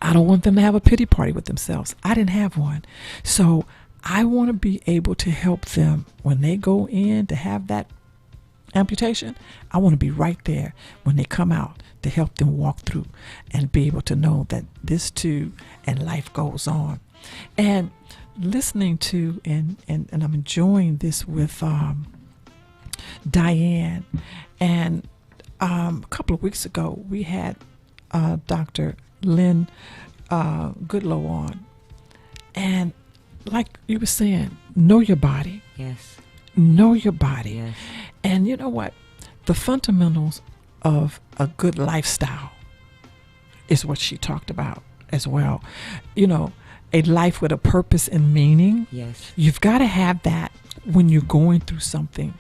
I don't want them to have a pity party with themselves. I didn't have one. So I want to be able to help them when they go in to have that amputation. I want to be right there when they come out to help them walk through and be able to know that this too and life goes on. And listening to and I'm enjoying this with Diane. And a couple of weeks ago, we had Dr. Lynn Goodlow on. And like you were saying, know your body. Yes. Know your body. Yes. And you know what? The fundamentals of a good lifestyle is what she talked about as well. You know, a life with a purpose and meaning. Yes. You've got to have that when you're going through something.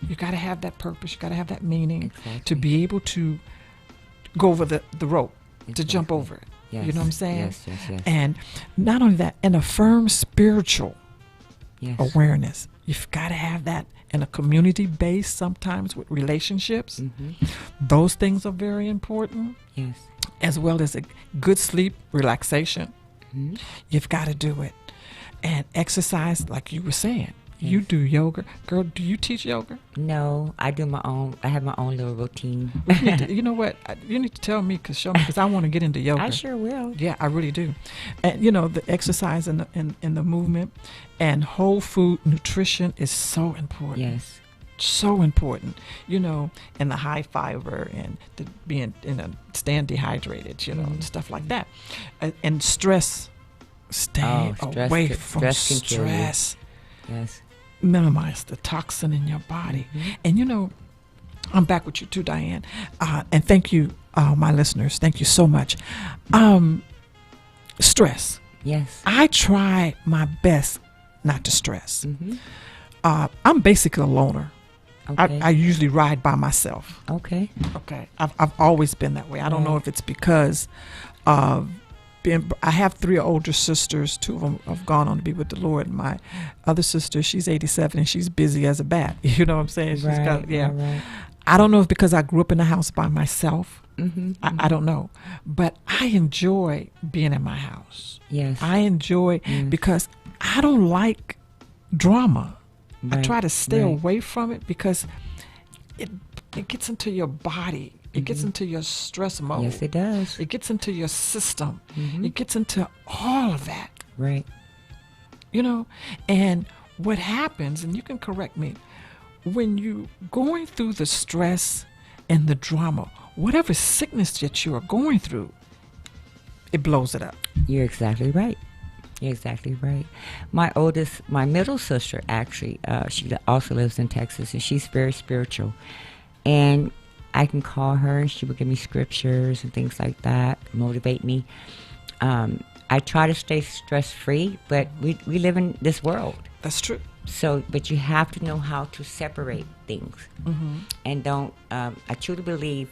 You got to have that purpose. You got to have that meaning Exactly. to be able to go over the rope, to Exactly. jump over it. Yes. You know what I'm saying? Yes, yes, yes. And not only that, and a firm spiritual Yes. awareness. You've got to have that in a community base sometimes with relationships. Mm-hmm. Those things are very important, Yes. as well as a good sleep, relaxation. Mm-hmm. You've got to do it. And exercise, like you were saying. Yes. You do yoga. Girl, do you teach yoga? No, I do my own. I have my own little routine. You know what? You need to tell me, show me, because I want to get into yoga. I sure will. Yeah, I really do. And you know, the exercise and the movement and whole food nutrition is so important. Yes. So important. You know, and the high fiber and the being staying dehydrated, you know, and stuff like that. And stress. Stay Stress away can- from stress can kill you. stress. Yes. Minimize the toxin in your body. Mhm. And you know, I'm back with you too, Diane. And thank you, my listeners. Thank you so much. Stress. Yes. I try my best not to stress. Mm-hmm. I'm basically a loner. Okay. I usually ride by myself. Okay. Okay. I've always been that way. I don't know if it's because of I have 3 older sisters. 2 of them have gone on to be with the Lord. And my other sister, she's 87 and she's busy as a bat. You know what I'm saying? She's got, yeah. Right. I don't know if it's because I grew up in the house by myself. Mm-hmm. I don't know. But I enjoy being in my house. Yes. I enjoy Yes. because I don't like drama. I Right, try to stay right. away from it because it gets into your body. It gets into your stress mode. Yes, it does. It gets into your system. Mhm. It gets into all of that, Right. you know. And what happens, and you can correct me, when you going through the stress and the drama, whatever sickness that you are going through, it blows it up. You're exactly right. You're exactly right. My middle sister, actually, she also lives in Texas, and she's very spiritual. And I can call her, and she would give me scriptures and things like that, motivate me. I try to stay stress-free, but we live in this world. That's true. So, but you have to know how to separate things. Mm-hmm. And don't, I truly believe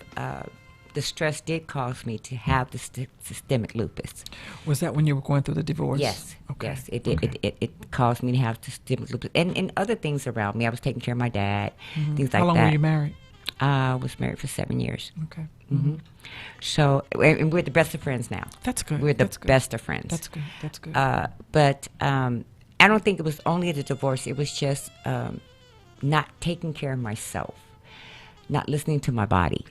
the stress did cause me to have the systemic lupus. Was that when you were going through the divorce? Yes. Okay. Yes, it did. Okay. It caused me to have systemic lupus. And other things around me. I was taking care of my dad, things like How long that. were you married? I was married for 7 years. Okay. hmm So, and we're the best of friends now. That's good. We're the That's good. best of friends. That's good. That's good. But I don't think it was only the divorce. It was just not taking care of myself, not listening to my body,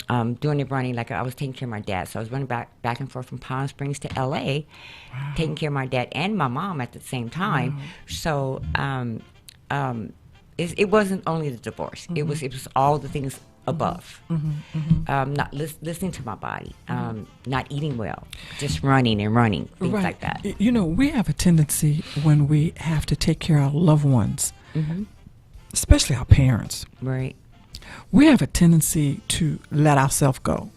doing the running. Like I was taking care of my dad, so I was running back and forth from Palm Springs to L.A., taking care of my dad and my mom at the same time. So it wasn't only the divorce. It was all the things above. Not listening to my body, not eating well, just running and running, things Right. like that. You know, we have a tendency when we have to take care of our loved ones, especially our parents, Right. we have a tendency to let ourselves go.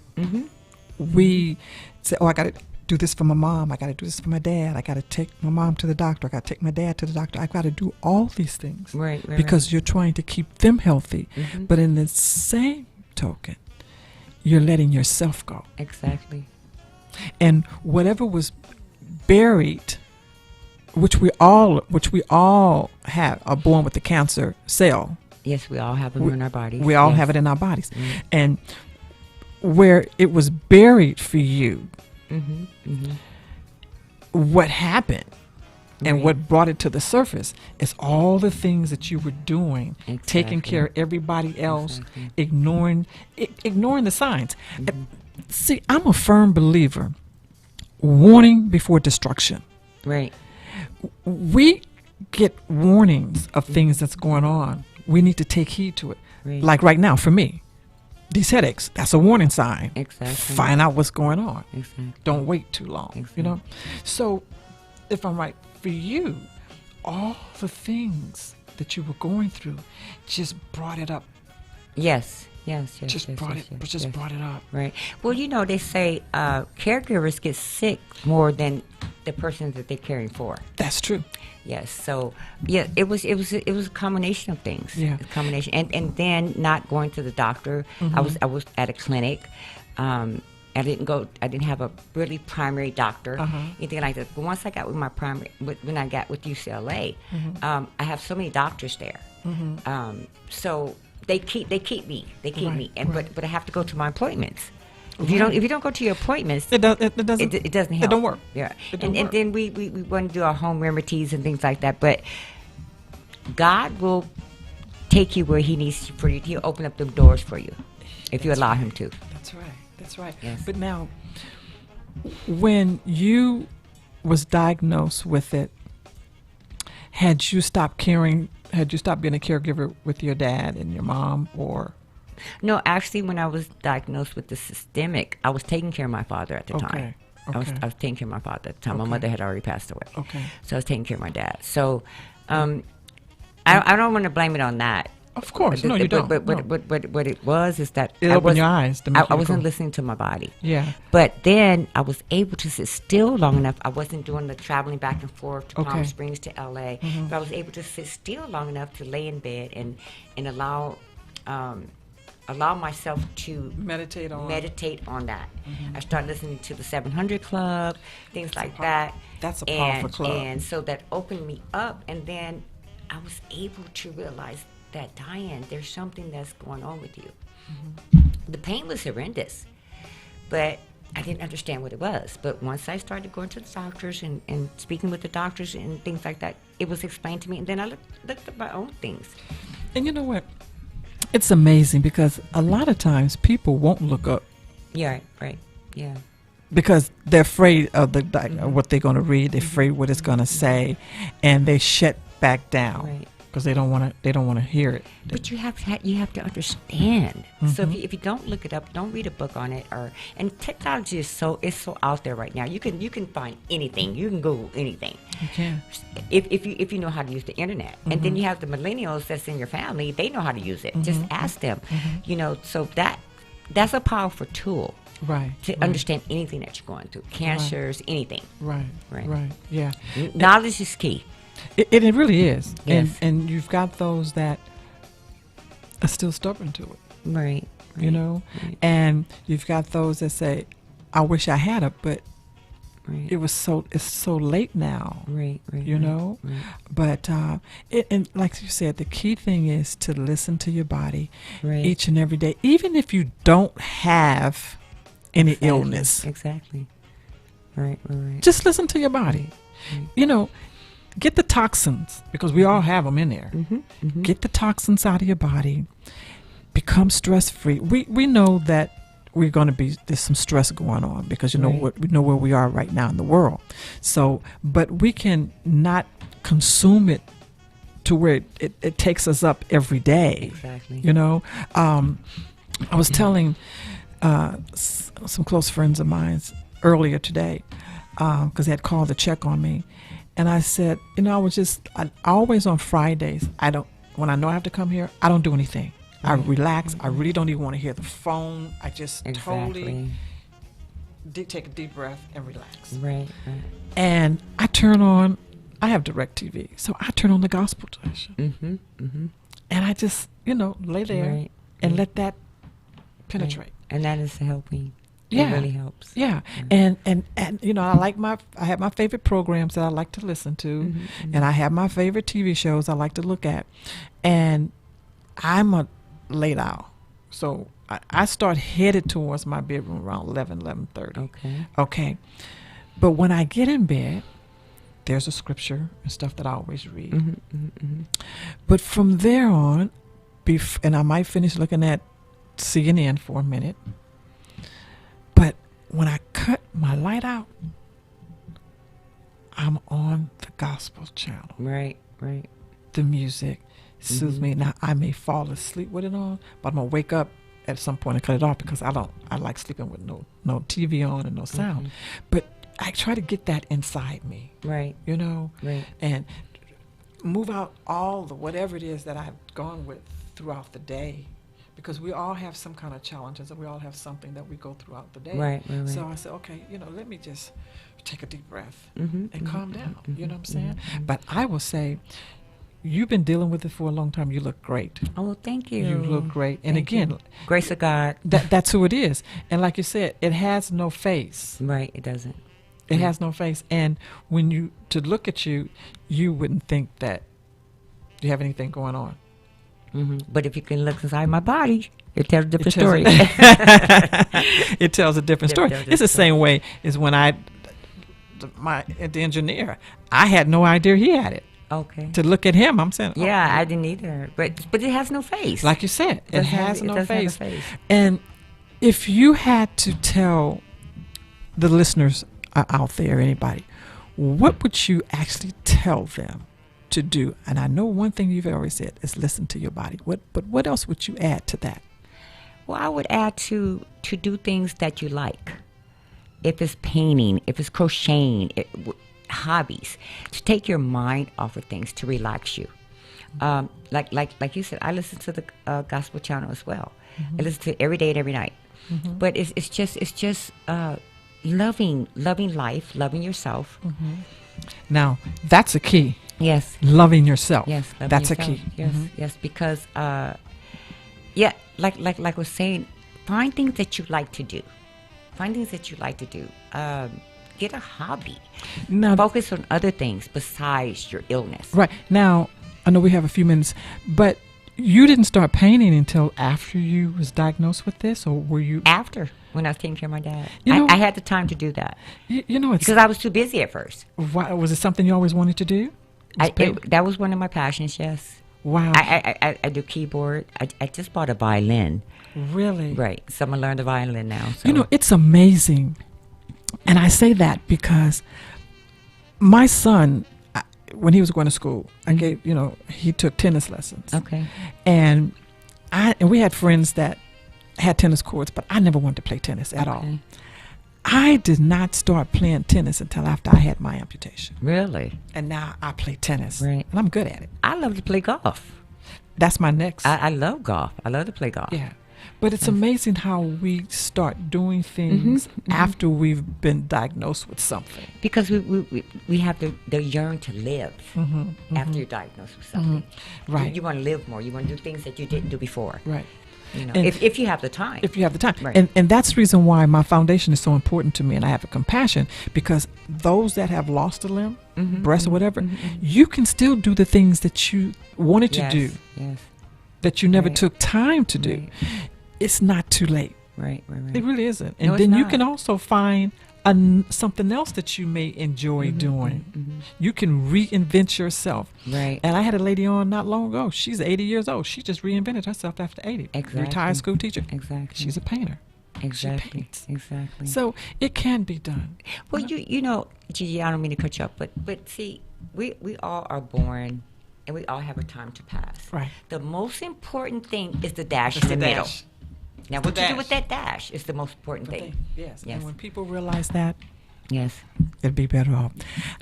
We say, oh, I got to do this for my mom. I got to do this for my dad. I got to take my mom to the doctor. I got to take my dad to the doctor. I got to do all these things Right. because you're trying to keep them healthy. But in the same token, you're letting yourself go. Exactly. And whatever was buried, which we all have, are born with the cancer cell. Yes, we all have them in our bodies. We all Yes. have it in our bodies. And where it was buried for you, what happened and Right. what brought it to the surface is all the things that you were doing, taking Exactly. care of everybody else, Exactly. ignoring the signs. See, I'm a firm believer, warning before destruction. Right. We get warnings of things that's going on. We need to take heed to it. Right. Like right now, for me, these headaches, that's a warning sign. Exactly. Find out what's going on. Exactly. Don't wait too long, you know? So, if I'm right, for you, all the things that you were going through just brought it up. Yes. Just brought it up. Right. Well, you know, they say caregivers get sick more than the person that they're caring for. That's true. Yes. So, yeah, it was a combination of things. Yeah. A combination, and then not going to the doctor. I was at a clinic. I didn't have a really primary doctor, anything like that. But once I got with my primary, when I got with UCLA, I have so many doctors there. So they keep me, Right, and right. but I have to go to my appointments. If you don't go to your appointments, It doesn't it doesn't help. It don't work. Yeah, It don't and work. then we want to do our home remedies and things like that. But God will take you where He needs for you. He'll open up the doors for you if you That's allow right. Him to. That's right. That's right. Yes. But now, when you was diagnosed with it, had you stopped caring? Had you stopped being a caregiver with your dad and your mom, or? No, actually, when I was diagnosed with the systemic, I was taking care of my father at the time. Okay. I was taking care of my father at the time. My Okay. mother had already passed away. Okay. So I was taking care of my dad. So I don't want to blame it on that. Of course, no, you don't. But No. what it was is that It I opened was- your eyes to make I you wasn't go. listening to my body. Yeah. But then I was able to sit still long enough. I wasn't doing the traveling back and forth to Palm Okay. Springs to LA. But I was able to sit still long enough to lay in bed and allow myself to Meditate on that. I started listening to the 700 Club, things like that. That's a powerful club. And so that opened me up. And then I was able to realize that, Diane, there's something that's going on with you. The pain was horrendous, but I didn't understand what it was. But once I started going to the doctors and speaking with the doctors and things like that, it was explained to me. And then I looked at my own things. And you know what? It's amazing because a lot of times people won't look up Yeah, right. Yeah. because they're afraid of what they're going to read. They're afraid what it's going to say, and they shut back down Right. because they don't want to hear it. But you have to understand. So if you don't look it up, don't read a book on it, and technology is so out there right now. You can find anything. You can Google anything. You can. If you know how to use the internet, and then you have the millennials that's in your family. They know how to use it. Just ask them. So that's a powerful tool Right. to understand anything that you're going through, cancers, anything. Right. Right. Right. Yeah. Knowledge is key. It really is. Yes. And you've got those that are still stubborn to it. Right. You know, right. and you've got those that say, "I wish I had it, but Right. it's so late now." Right. You know, Right. but and like you said, the key thing is to listen to your body Right. each and every day, even if you don't have any Exactly. illness. Exactly. Right. Right. Just listen to your body. Right. You know, get the toxins because we all have them in there. Get the toxins out of your body. Become stress free. We know that we're going to there's some stress going on because Right. we know where we are right now in the world. So, but we can not consume it to where it takes us up every day. Exactly. You know, I was telling some close friends of mine earlier today because they had called to check on me, and I said, I always on Fridays, when I know I have to come here, I don't do anything. I relax. I really don't even want to hear the phone. I just totally take a deep breath and relax. Right. Right. And I have direct TV, so I turn on the gospel station. And I just, lay there Right. and let that penetrate. And that is helping. Yeah. It really helps. Yeah. And I have my favorite programs that I like to listen to, and I have my favorite TV shows I like to look at. And I'm a late owl. So I start headed towards my bedroom around 11:30. Okay. Okay. But when I get in bed, there's a scripture and stuff that I always read. But from there on, and I might finish looking at CNN for a minute. But when I cut my light out, I'm on the gospel channel. Right. Right. The music soothes me. Now I may fall asleep with it on, but I'm gonna wake up at some point and cut it off because I like sleeping with no TV on and no sound. But I try to get that inside me. Right. Right. And move out all the whatever it is that I've gone with throughout the day, because we all have some kind of challenges and we all have something that we go throughout the day. Right. So I said, okay, let me just take a deep breath and calm down. You know what I'm saying? But I will say, you've been dealing with it for a long time. You look great. Oh, thank you. You look great. And Thank again, you. Grace of God. that's who it is. And like you said, it has no face. Right. It doesn't. It has no face. And when to look at you, you wouldn't think that you have anything going on. But if you can look inside my body, it tells a different tells story. It tells a different story. Tells a It's the different same way as when the engineer, I had no idea he had it. Okay. To look at him, I'm saying, Yeah, I didn't either. But it has no face. like you said, it doesn't has have- it no doesn't have a face. face. And if you had to tell the listeners out there, anybody, what would you actually tell them to do? And I know one thing you've always said is listen to your body. But what else would you add to that? Well, I would add to do things that you like. If it's painting, if it's crocheting, hobbies, to take your mind off of things, to relax you. Like you said, I listen to the gospel channel as well. I listen to it every day and every night. But it's just loving life, loving yourself. Now, that's a key. Yes. Loving yourself. Yes, loving that's yourself. a key. Yes, yes, because like I was saying, find things that you like to do. Get a hobby. Now, Focus on other things besides your illness. right now, I know we have a few minutes, but you didn't start painting until after you was diagnosed with this, or were you? After, when I was taking care of my dad, You know- I had the time to do that It's because I was too busy at first. why, was it something you always wanted to do? Was paint- That was one of my passions. Yes. wow, I do keyboard. I just bought a violin. really? Right. So I'm gonna learn the violin now. So. It's amazing, and I say that because my son, when he was going to school, I gave, he took tennis lessons. Okay. And we had friends that had tennis courts, but I never wanted to play tennis at all. Okay. I did not start playing tennis until after I had my amputation. Really? And now I play tennis. Right. And I'm good at it. I love to play golf. That's my next. I love golf. I love to play golf. Yeah. But it's amazing how we start doing things after we've been diagnosed with something. Because we have the yearn to live after you're diagnosed with something. Right. You want to live more. You want to do things that you didn't do before. Right. And if you have the time. If you have the time. Right. And that's the reason why my foundation is so important to me, and I have a compassion, because those that have lost a limb, breast or whatever, you can still do the things that you wanted to do, that you never took time to do. It's not too late. Right. It really isn't. And No, it's then you not. can also find something else that you may enjoy doing. You can reinvent yourself. Right. And I had a lady on not long ago. She's 80 years old. She just reinvented herself after 80. Exactly. Retired school teacher. Exactly. She's a painter. Exactly. She paints. Exactly. So it can be done. Well, you know, Gigi, I don't mean to cut you up, but see, we all are born, and we all have a time to pass. Right. The most important thing is the dash It's in the the middle. dash. Now, It's what the you do dash. with that dash is the most important thing. Yes. Yes. And when people realize that, Yes. it'd be better off.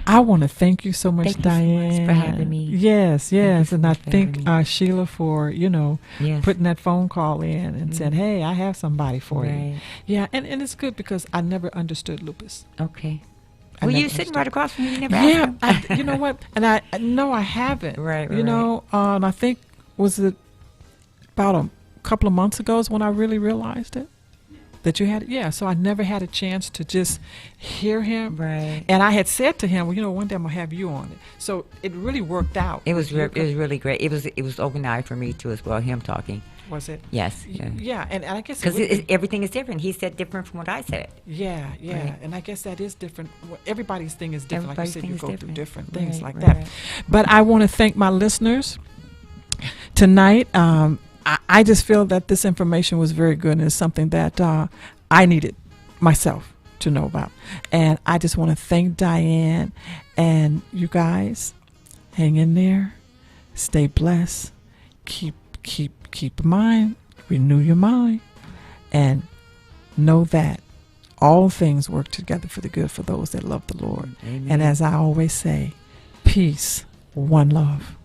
I want to thank you so much, Thank you so much Diane. for having me. Yes. so And I much for thank having me. Sheila for, Yes. putting that phone call in and said, hey, I have somebody for you. Right. Yeah. And it's good because I never understood lupus. Okay. I Well, never you sitting understood. right across from me. You never Yeah. asked him. You know what? And I no, I haven't. Right, You right, know, and I think, was it about a couple of months ago is when I really realized it. That you had, yeah. So I never had a chance to just hear him. Right. And I had said to him, well, one day I'm gonna have you on it. So it really worked out. It was really great. It was overnight for me too as well. Him talking. Was it? Yes. Yeah, and I guess Because it would be- everything is different. He said different from what I said. yeah, Right. and I guess that is different. Well, everybody's thing is different. Everybody's like you thing said, is you go through different. different things Right, like right, that. right. But I want to thank my listeners tonight. I just feel that this information was very good and it's something that I needed myself to know about. And I just want to thank Diane and you guys. Hang in there. Stay blessed. Keep in mind. Renew your mind. And know that all things work together for the good for those that love the Lord. Amen. And as I always say, peace, one love.